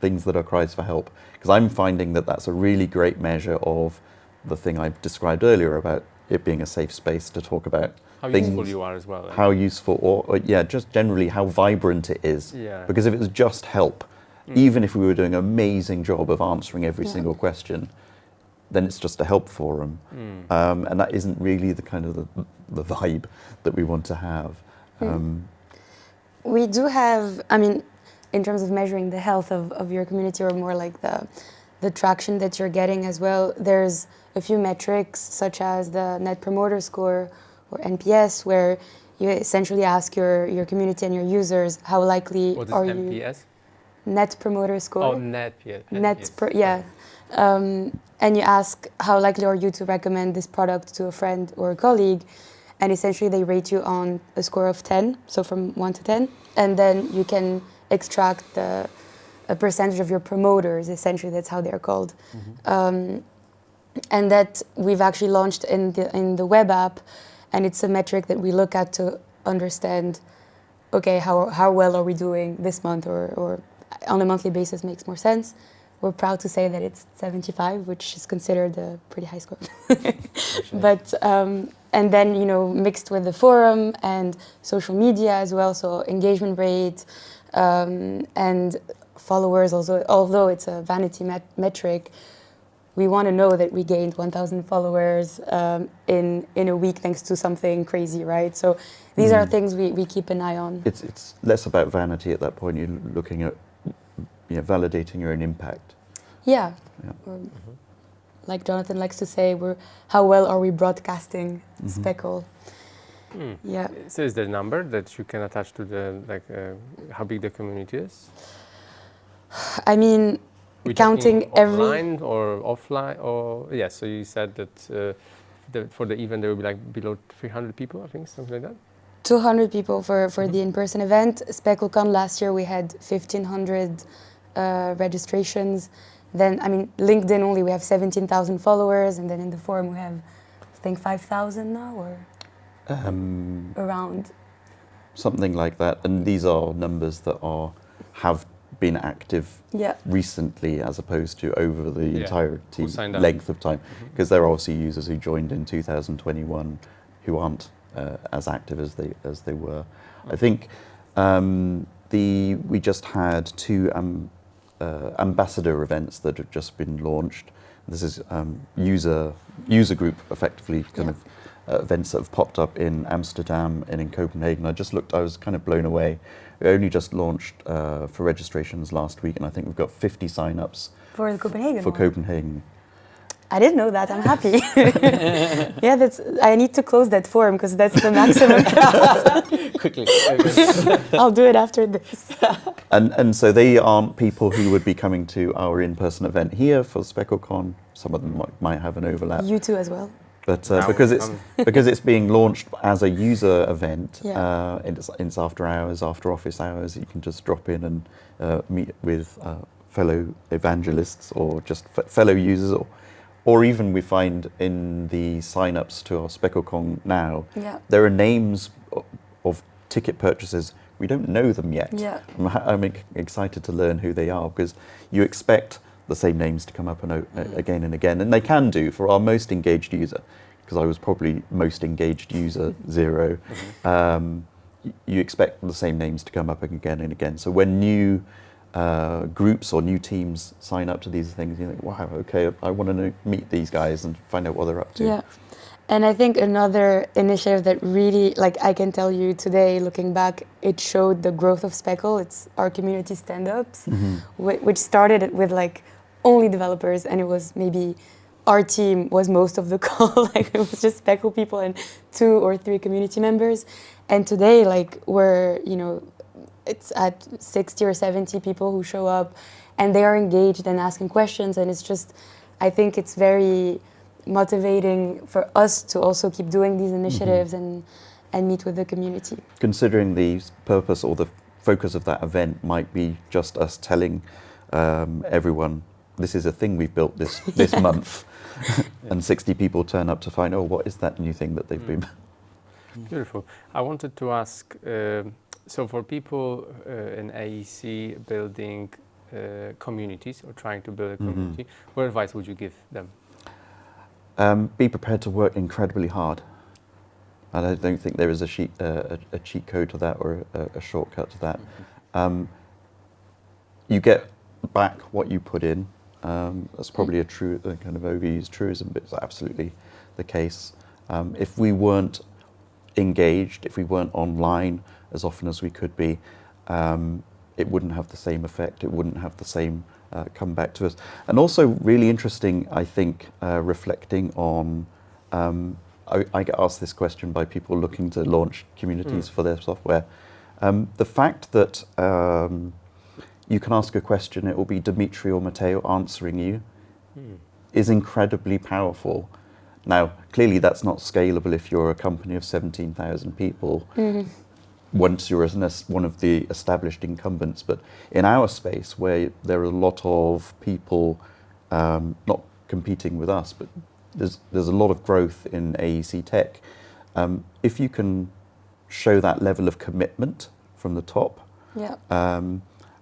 things that are cries for help. Because I'm finding that that's a really great measure of the thing I described earlier about it being a safe space to talk about How things, useful you are as well. how useful, or just generally how vibrant it is. Yeah. Because if it was just help, even if we were doing an amazing job of answering every single question, then it's just a help forum, and that isn't really the kind of the vibe that we want to have. We do have, in terms of measuring the health of your community, or more like the traction that you're getting as well, there's a few metrics such as the Net Promoter Score, or NPS, where you essentially ask your community and your users how likely What is are NPS? you... Net Promoter Score. Oh, NPS. And you ask how likely are you to recommend this product to a friend or a colleague, and essentially they rate you on a score of 10, so from 1 to 10, and then you can extract a percentage of your promoters, essentially that's how they're called. And that we've actually launched in the web app, and it's a metric that we look at to understand, okay, how well are we doing this month, or on a monthly basis makes more sense. We're proud to say that it's 75, which is considered a pretty high score. But and then, you know, mixed with the forum and social media as well, so engagement rate and followers also, although it's a vanity metric, we want to know that we gained 1,000 followers in a week thanks to something crazy, right? So these are things we keep an eye on. It's less about vanity at that point. You're looking at, you know, validating your own impact. Yeah. Yeah. Or, like Jonathan likes to say, how well are we broadcasting Speckle? Yeah. So is there a number that you can attach to the, like, how big the community is? I mean, We're counting talking every... online or offline, or yeah. So you said that for the event there will be like below 300 people, I think, something like that. 200 people for the in-person event. SpeckleCon last year we had 1,500 registrations. Then, I mean, LinkedIn only we have 17,000 followers, and then in the forum we have, I think, 5,000 now, or around. Something like that. And these are numbers that have been active recently, as opposed to over the entirety length of time, because there are also users who joined in 2021 who aren't as active as they were. I think we just had 2 ambassador events that have just been launched. This is user group, effectively, kind of events that have popped up in Amsterdam and in Copenhagen. I was kind of blown away. We only just launched for registrations last week, and I think we've got 50 sign-ups for the Copenhagen for one. Copenhagen. I didn't know that. I'm happy. Yeah, I need to close that forum because that's the maximum. Quickly. I'll do it after this. And so they aren't people who would be coming to our in-person event here for SpeckleCon. Some of them might have an overlap. You too as well. But because it's being launched as a user event, it's after hours, after office hours. You can just drop in and meet with fellow evangelists or just fellow users, or even we find in the sign-ups to our SpeckleCon now, there are names of ticket purchases. We don't know them yet. Yeah. I'm excited to learn who they are, because you expect the same names to come up again and again, and they can do for our most engaged user, because I was probably most engaged user 0. You expect the same names to come up again and again. So when new groups or new teams sign up to these things, you think, wow, okay, I want to meet these guys and find out what they're up to. Yeah. And I think another initiative that really, like, I can tell you today, looking back, it showed the growth of Speckle. It's our community stand-ups, which started with like only developers, and it was maybe our team was most of the call. Like, it was just Speckle people and 2 or 3 community members. And today, like, we're, you know, it's at 60 or 70 people who show up, and they are engaged and asking questions, and it's just, I think it's very motivating for us to also keep doing these initiatives and meet with the community. Considering the purpose or the focus of that event might be just us telling everyone, this is a thing we've built this month, and 60 people turn up to find, oh, what is that new thing that they've been... Beautiful. I wanted to ask, so for people in AEC building communities or trying to build a community, what advice would you give them? Be prepared to work incredibly hard. And I don't think there is a cheat code to that or a shortcut to that. You get back what you put in. That's probably a kind of overused truism, but it's absolutely the case. If we weren't engaged, if we weren't online as often as we could be, it wouldn't have the same effect. It wouldn't have the same come back to us. And also really interesting, I think, reflecting on, I get asked this question by people looking to launch communities for their software. The fact that you can ask a question, it will be Dimitri or Matteo answering you, is incredibly powerful. Now, clearly that's not scalable if you're a company of 17,000 people. Once you're one of the established incumbents, but in our space where there are a lot of people not competing with us, but there's a lot of growth in AEC tech. If you can show that level of commitment from the top,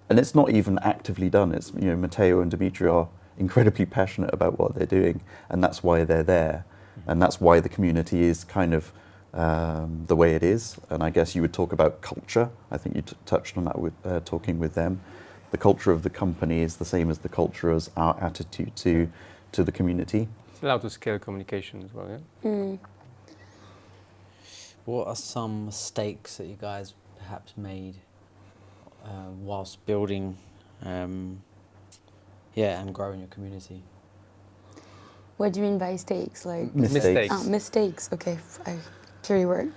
and it's not even actively done. It's, you know, Matteo and Dimitri are incredibly passionate about what they're doing, and that's why they're there. And that's why the community is kind of the way it is. And I guess you would talk about culture. I think you touched on that with talking with them. The culture of the company is the same as the culture as our attitude to the community. It's allowed to scale communication as well, yeah? Mm. What are some mistakes that you guys perhaps made whilst building, and growing your community? What do you mean by stakes? Like Mistakes. mistakes. Okay, I sure we're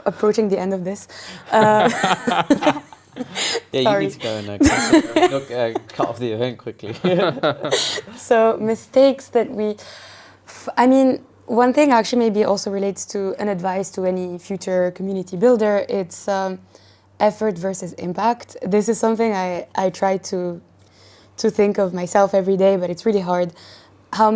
approaching the end of this. Yeah, Sorry. you need to go and cut off the event quickly. So mistakes that I mean, one thing actually maybe also relates to an advice to any future community builder. It's effort versus impact. This is something I try to think of myself every day, but it's really hard. How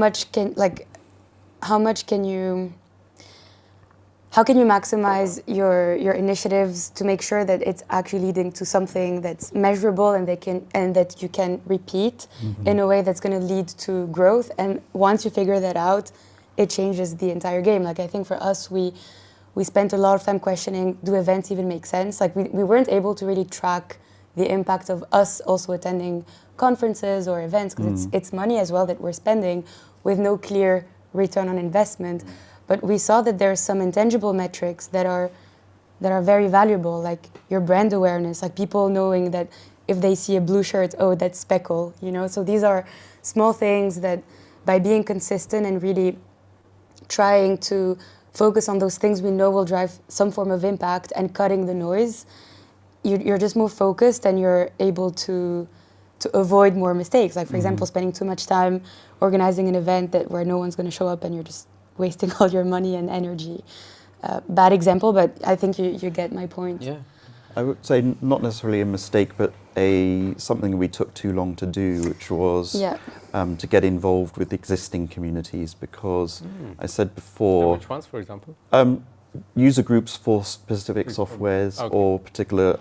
can you maximize your initiatives to make sure that it's actually leading to something that's measurable and that you can repeat in a way that's going to lead to growth? And once you figure that out, it changes the entire game. Like, I think for us, we spent a lot of time questioning, do events even make sense? Like, we weren't able to really track the impact of us also attending conferences or events, because it's money as well that we're spending with no clear return on investment. But we saw that there are some intangible metrics that are very valuable, like your brand awareness, like people knowing that if they see a blue shirt, oh, that's Speckle, you know? So these are small things that by being consistent and really trying to focus on those things we know will drive some form of impact and cutting the noise, you're just more focused and you're able to avoid more mistakes. Like, for example, spending too much time organizing an event where no one's going to show up and you're just wasting all your money and energy. Bad example, but I think you get my point. Yeah. I would say not necessarily a mistake, but something we took too long to do, which was to get involved with existing communities, because I said before... Which ones, for example? User groups for specific softwares or particular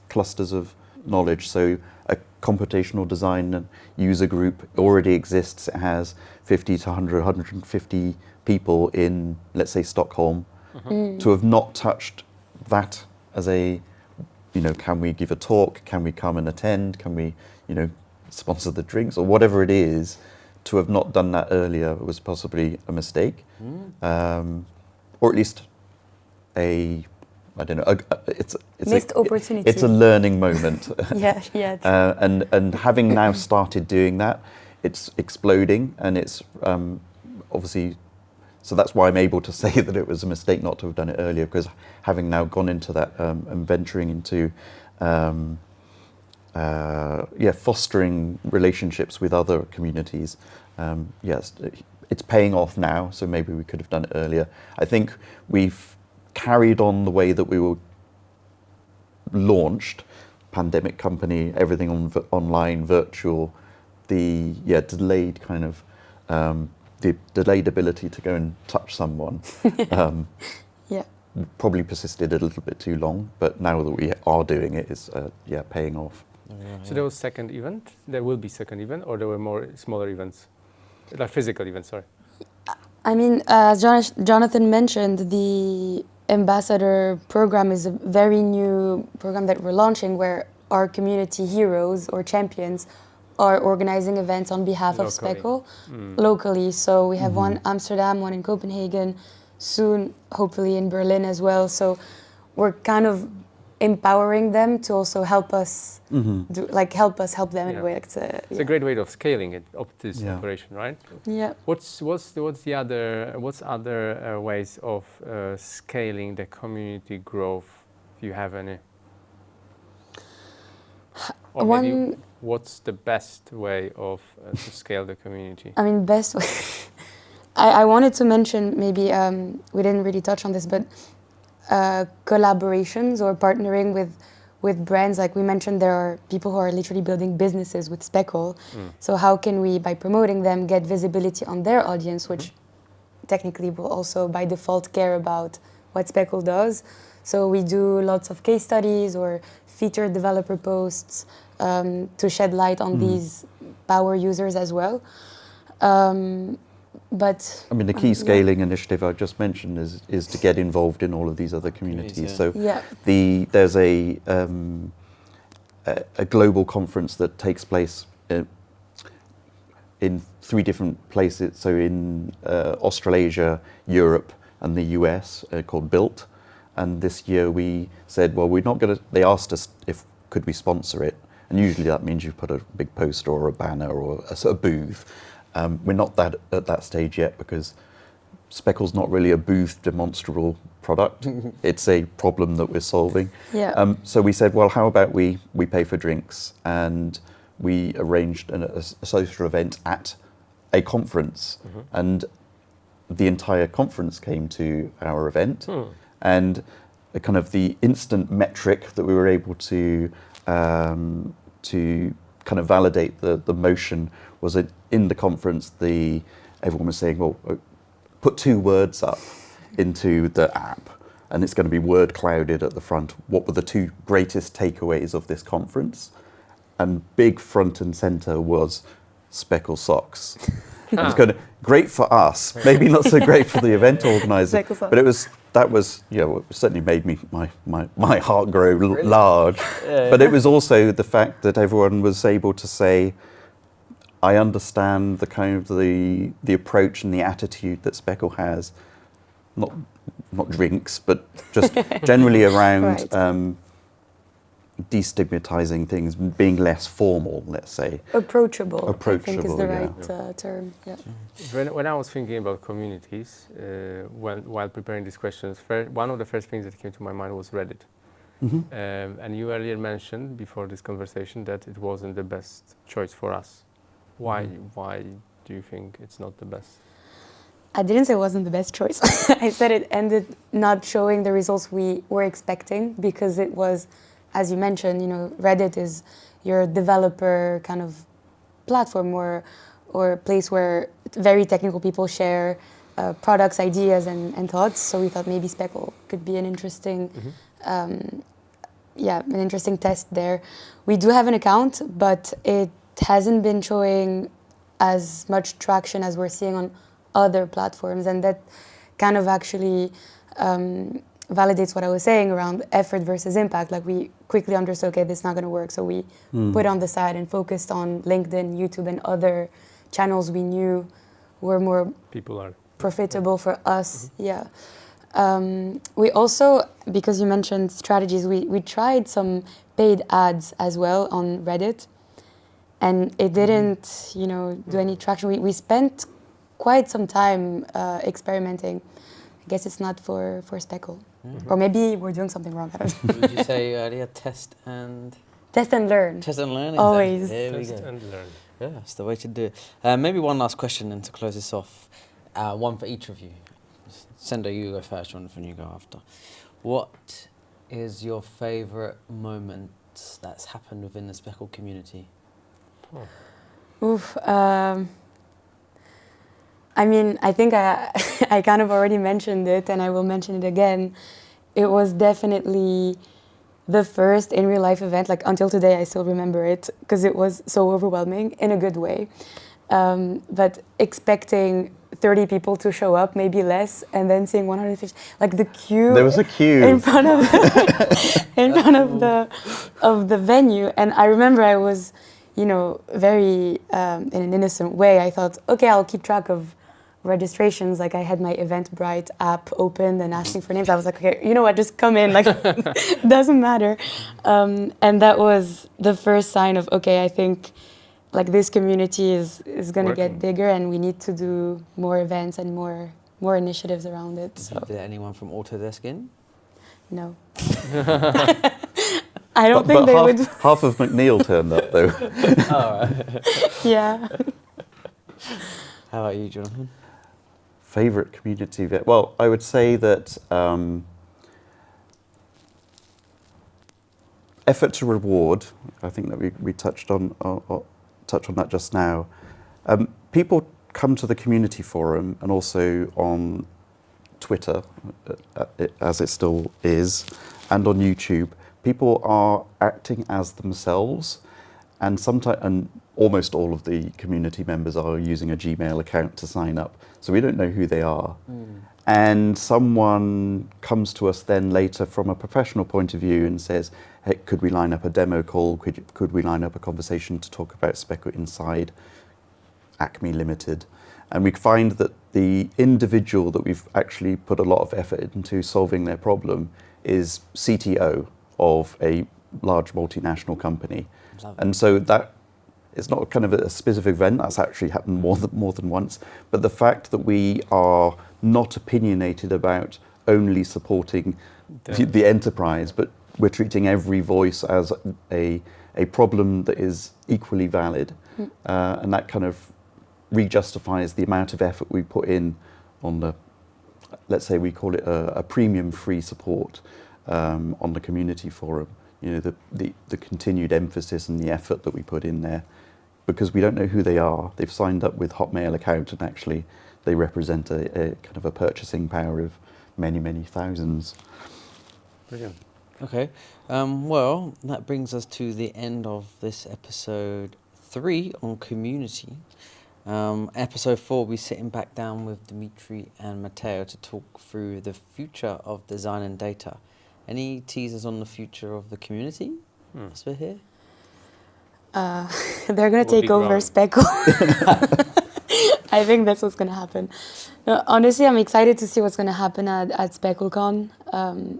clusters of knowledge. So a computational design user group already exists. It has 50 to 100, 150 people in, let's say, Stockholm. To have not touched that as a, can we give a talk? Can we come and attend? Can we, sponsor the drinks or whatever it is? To have not done that earlier was possibly a mistake, or at least it's missed opportunity. It's a learning moment. Yeah. And having now started doing that, it's exploding, and it's obviously. So that's why I'm able to say that it was a mistake not to have done it earlier, because having now gone into that and venturing into fostering relationships with other communities, yes, it's paying off now. So maybe we could have done it earlier. I think we've carried on the way that we were launched, pandemic company, everything online, virtual, delayed kind of. The delayed ability to go and touch someone probably persisted a little bit too long, but now that we are doing it, it's paying off. So there was second event, there will be second event, or there were more smaller events, like physical events, sorry? I mean, as Jonathan mentioned, the ambassador program is a very new program that we're launching, where our community heroes or champions are organizing events on behalf of Speckle locally. So we have one in Amsterdam, one in Copenhagen, soon hopefully in Berlin as well. So we're kind of empowering them to also help us help them in a way. It's a great way of scaling it up this operation, right? Yeah. What's other ways of scaling the community growth, if you have any? Or maybe what's the best way of to scale the community? I mean, best way. I wanted to mention, maybe we didn't really touch on this, but collaborations or partnering with brands. Like we mentioned, there are people who are literally building businesses with Speckle. So how can we, by promoting them, get visibility on their audience, which technically will also by default care about what Speckle does. So we do lots of case studies or featured developer posts to shed light on these power users as well. But I mean, the key scaling initiative I just mentioned is to get involved in all of these other communities. So there's a global conference that takes place in 3 different places. So in Australasia, Europe, and the US, called Built. And this year we said, well, we're not going to. They asked us if could we sponsor it, and usually that means you put a big poster or a banner or a sort of booth. We're not at that stage yet because Speckle's not really a booth demonstrable product. It's a problem that we're solving. Yeah. So we said, well, how about we pay for drinks, and we arranged a social event at a conference, and the entire conference came to our event, and kind of the instant metric that we were able to kind of validate the motion was that in the conference, everyone was saying, well, put 2 words up into the app, and it's going to be word clouded at the front. What were the 2 greatest takeaways of this conference? And big front and center was Speckle socks. It was kind of great for us, maybe not so great for the event organizer, but that was certainly made my heart grow large. But it was also the fact that everyone was able to say, I understand the kind of the approach and the attitude that Speckle has, not drinks, but just generally around destigmatizing things, being less formal, let's say. Approachable, I think is the right term. Yeah. When I was thinking about communities, while preparing these questions, one of the first things that came to my mind was Reddit. And you earlier mentioned before this conversation that it wasn't the best choice for us. Why do you think it's not the best? I didn't say it wasn't the best choice. I said it ended not showing the results we were expecting because it was, as you mentioned, Reddit is your developer kind of platform or place where very technical people share products, ideas, and thoughts. So we thought maybe Speckle could be an interesting, an interesting test there. We do have an account, but it hasn't been showing as much traction as we're seeing on other platforms, and that kind of actually validates what I was saying around effort versus impact. Like we quickly understood, okay, this is not going to work, so we put it on the side and focused on LinkedIn, YouTube, and other channels we knew were more profitable for us. We also, because you mentioned strategies, we tried some paid ads as well on Reddit, and it didn't do any traction. We spent quite some time experimenting. I guess it's not for Speckle. Or maybe we're doing something wrong. I don't know. Would you say earlier test and learn? Test and learn. Always. There we Test go. and learn. Yeah, that's the way to do it. Maybe one last question and to close this off. One for each of you. Senda, you go first, Jonathan, you go after. What is your favourite moment that's happened within the Speckle community? I mean, I think I kind of already mentioned it, and I will mention it again. It was definitely the first in real life event. Like until today, I still remember it because it was so overwhelming in a good way. But expecting 30 people to show up, maybe less, and then seeing 150, like the queue. There was a queue in front of of the venue, and I remember I was, very in an innocent way. I thought, okay, I'll keep track of registrations. Like I had my Eventbrite app open and asking for names. I was like, okay, you know what, just come in. Like, doesn't matter. And that was the first sign of, okay, I think like this community is going to get bigger, and we need to do more events and more initiatives around it. So. Is there anyone from Autodesk in? No. I don't think they would. Half of McNeil turned up though. All right. Yeah. How about you, Jonathan? Favorite community event? Well, I would say that effort to reward. I think that we touched on that just now. People come to the community forum and also on Twitter, as it still is, and on YouTube. People are acting as themselves, and sometimes, and almost all of the community members are using a Gmail account to sign up, so we don't know who they are. And someone comes to us then later from a professional point of view and says, hey, could we line up a demo call? Could we line up a conversation to talk about Speckle inside Acme Limited? And we find that the individual that we've actually put a lot of effort into solving their problem is CTO of a large multinational company. And so that it's not kind of a specific event, that's actually happened more than once, but the fact that we are not opinionated about only supporting the enterprise, but we're treating every voice as a problem that is equally valid, and that kind of re-justifies the amount of effort we put in on the, let's say we call it a premium free support on the community forum. You know, the continued emphasis and the effort that we put in there, because we don't know who they are. They've signed up with Hotmail account, and actually they represent a kind of a purchasing power of many, many thousands. Brilliant. Okay, well, that brings us to the end of this episode 3 on community. Episode 4, we'll be sitting back down with Dimitri and Matteo to talk through the future of design and data. Any teasers on the future of the community as we're here? They're going to take over Speckle. I think that's what's going to happen. No, honestly, I'm excited to see what's going to happen at SpeckleCon.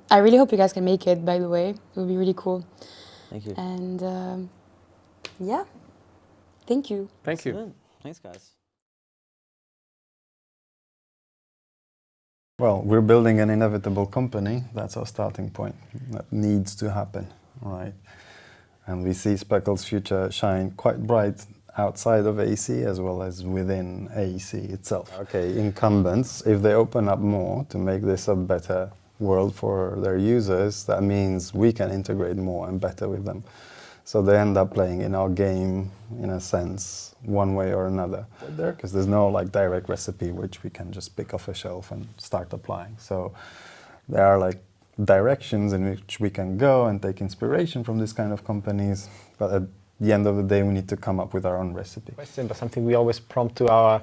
I really hope you guys can make it, by the way. It would be really cool. Thank you. And yeah, thank you. Thank you. Excellent. Thanks, guys. Well, we're building an inevitable company. That's our starting point. That needs to happen, right? And we see Speckle's future shine quite bright outside of AEC as well as within AEC itself. Okay, incumbents, if they open up more to make this a better world for their users, that means we can integrate more and better with them. So they end up playing in our game, in a sense, one way or another. Because there's no like direct recipe which we can just pick off a shelf and start applying. So there are like directions in which we can go and take inspiration from this kind of companies, but at the end of the day we need to come up with our own recipe. Question, but something we always prompt to our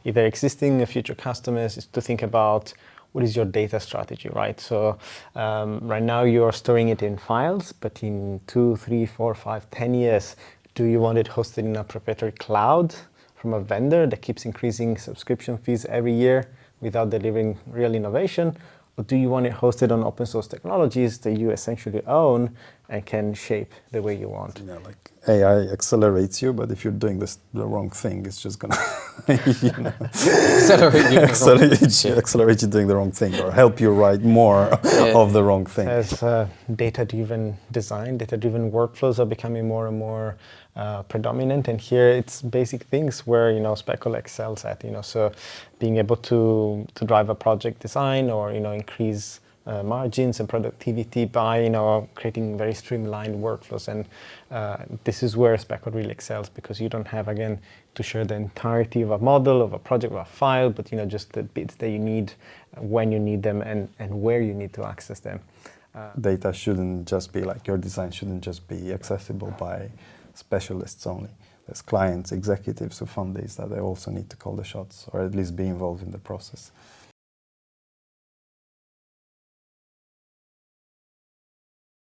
either existing or future customers is to think about what is your data strategy, right? So right now you're storing it in files, but in 2, 3, 4, 5, 10 years, do you want it hosted in a proprietary cloud from a vendor that keeps increasing subscription fees every year without delivering real innovation? Or do you want it hosted on open source technologies that you essentially own and can shape the way you want? Yeah, like AI accelerates you, but if you're doing the wrong thing, it's just gonna accelerate you doing the wrong thing, or help you write more of the wrong thing. As data-driven design, data-driven workflows are becoming more and more predominant, and here it's basic things where Speckle excels at. So being able to drive a project design, or increase margins and productivity by creating very streamlined workflows, and this is where Speckle really excels, because you don't have again to share the entirety of a model, of a project, or a file, but just the bits that you need when you need them and where you need to access them. Data shouldn't just be like, your design shouldn't just be accessible by specialists only. There's clients, executives who fund these that they also need to call the shots, or at least be involved in the process.